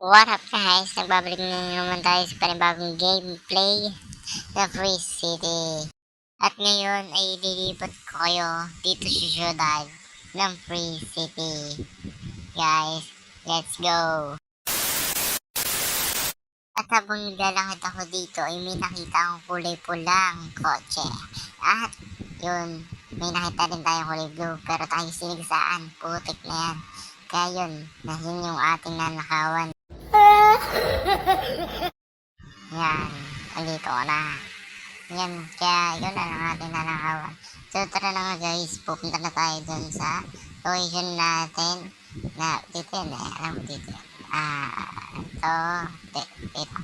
What up guys? Nagbabalik na naman tayo sa panibagong gameplay sa Free City. At ngayon ay lilipot ko kayo dito sa syudad ng Free City. Guys, let's go! At habang naglalakad ako dito ay may nakita akong kulay pulang kotse. At yun, may nakita din tayong kulay blue pero tayo sinigsaan. Putik na yan. Kaya yun, yun yung ating nanakawan. Yan, andito ko na. Yan, kaya yun na lang ating nanakawan. So tara na nga guys, pupunta na tayo dun sa location natin na dito yan eh, alam mo dito yan. Dito.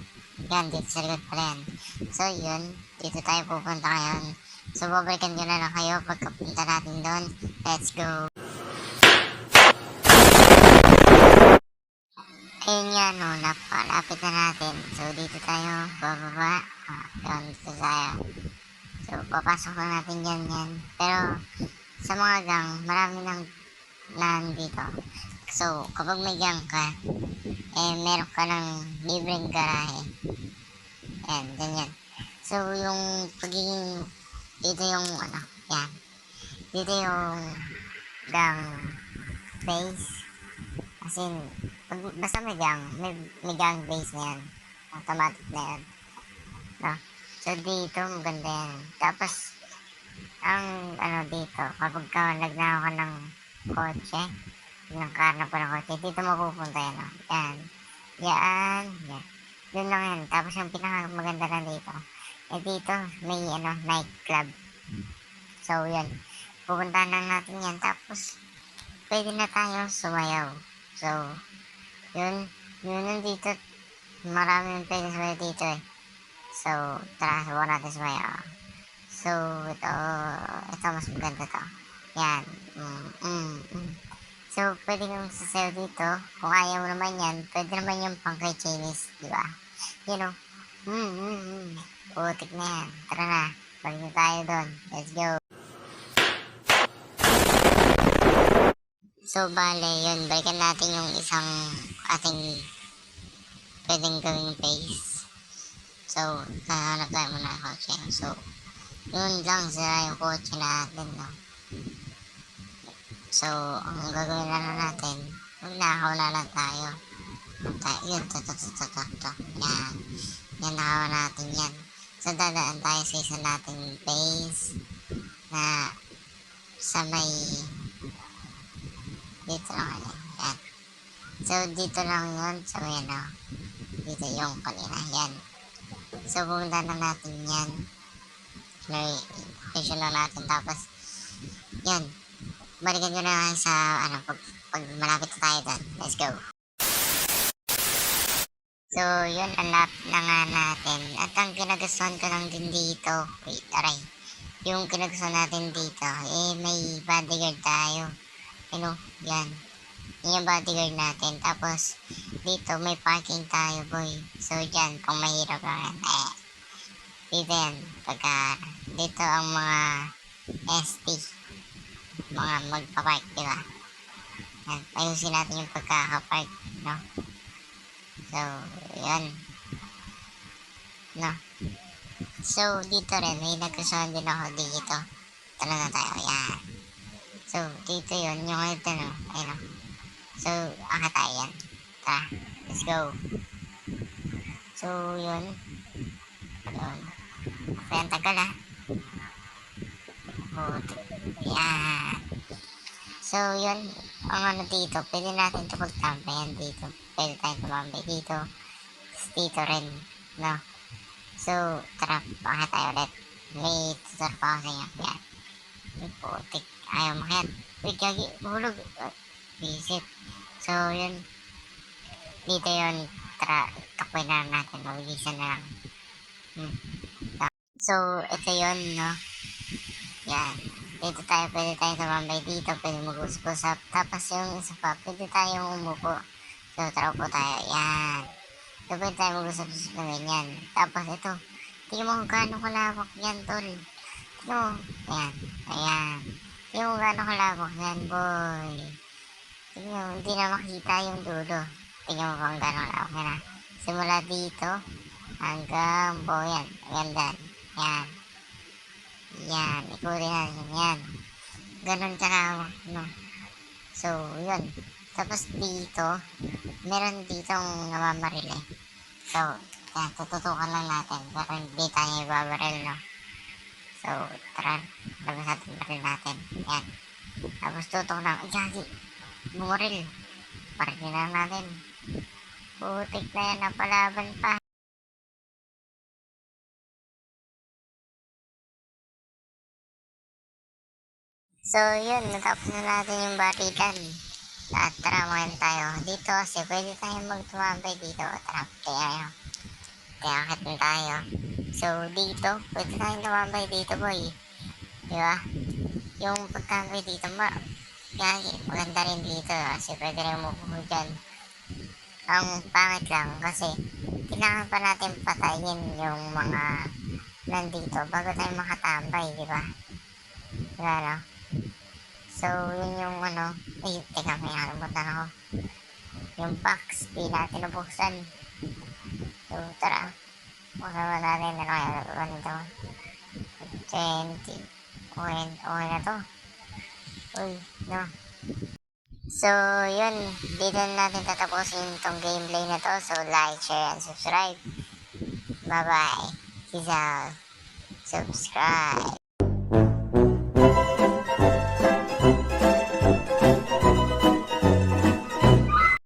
Yan, dito sa likod pala yan. So yun, dito tayo pupunta ngayon. So babalikan ko na lang kayo pagkapunta natin dun. Let's go! Ayun nga no, napalapit na natin. So dito tayo, bababa. Yun, dito tayo. So papasok na natin yan. Pero sa mga gang, marami nang nandito. So kapag may gang ka, meron ka ng libreng garahe. Ayan, ganyan. So yung pagiging, dito yung yan. Dito yung gang base. As in, basta may gang base na yan. Automatic na yan. No? So dito, maganda yan. Tapos, ang dito, kapag ka nagnakaw ka ng kotse, ng car na pa ng kotse, dito mapupunta yan. No? Yan. Doon lang yan. Tapos yung pinakamaganda na dito, dito may night club. So yan, pupuntahan lang natin yan. Tapos, pwede na tayo sumayaw. So, yun dito, marami yung pwede sumayaw dito eh. So, tara, subukan natin sumayaw. So, ito mas maganda to. Yan. So, pwede kang sasayaw dito. Kung ayaw mo naman yan, pwede naman yung pang kay Chinese, di ba? You know, putik na yan. Tara na, balik na tayo doon. Let's go. So, bale, yun, balikan natin yung isang ating pwedeng gawing base. So, nahanap tayo muna ng kotse. So, yun lang, sira yung kotse natin, no? So, ang gagawin na natin, magnakaw na lang tayo. Yun, yan. Yan, nakaw natin yan. So, dadaan tayo sa isa nating base na sa may dito lang yan. So dito lang yun. So yan dito yung kanina. Yan. So pumunta na natin yan. Location lang natin. Tapos yan. Balikan ko na sa pag malapit na tayo doon. Let's go. So yun. Hanap na nga natin. At ang kinagustuhan ko lang din dito. Wait, aray. Yung kinagustuhan natin dito. May bodyguard tayo. Yan. Yan yung bodyguard natin. Tapos, dito may parking tayo, boy. So, dyan, kung mahirap lang yan. Dito yan. Dito ang mga ST. Mga magpapark, diba? Yan. Ayusin natin yung pagkakapark, no? So, yan. No? So, dito rin, may nagustuhan din ako dito. Tala na tayo, yan. So, dito yun, yung ito, no? Ayun, no? So, tayo yan. Tara, let's go. So, yun. Kaya ang tagal, yan. So, yun. Ang dito, pwede natin ito pagtambayan dito. Pwede tayong tumambay dito. Dito rin, no? So, tara, tayo ulit. May tutor pa ako sa inyo. Yan. May putik. Ayaw makayat. Wait, gagi. Mahulog. Visit. So, yun. Dito yun. Tara, takway na natin. Mabilisan na lang. So, ito yun, no? Yan. Dito tayo, pwede tayo tumambay dito. Pwede mag-usap-usap. Tapos yung isa pa, pwede tayong umupo. So, tara po tayo. Yan. So, pwede tayo mag-usap-usap na ganyan. Tapos, ito. Tingnan mo kung gaano kalawak yan, tol. Tingnan mo. Ayan. Tingnan mo gaano kalawak yan, boy. Tingnan mo, hindi na makita yung dulo. tingnan mo bang gano'n, okay na. Simula dito, hanggang buo yan, ganda, yan, yan, ikutin natin, yan, ganun kalawak, no. So, yun, tapos dito, meron ditong namamaril eh. So, yan, tututukan lang natin, pero hindi tayo ibabaril, no. So, tara, labas natin baril natin, yan. Tapos tutok lang, ay gagi, bumaril, parking lang natin. Putik na yan, napalaban pa. So, yun, natapos na natin yung barilan. At tara, mayan tayo. Dito kasi pwede tayong magtumambay dito. Tara, tayo. Kaya akit na tayo. So, dito, pwede tayong tumambay dito, boy. Diba? Yung pagtambay dito, maganda rin dito. Kasi pwede rin umupo dyan. Ang pangit lang kasi kailangan pa natin patayin yung mga nandito bago tayo makatambay, di ba? Diba, no? So, yun yung ano, ay, teka, may nakalimutan ako. Yung box, di natin nabuksan. So, tara. Buksan mo natin, ano kaya, ano ito? 20. Okay na to. Uy, no. So, yun, dito na natin tatapusin itong gameplay na to. So, like, share, and subscribe. Bye-bye. Peace out. Subscribe.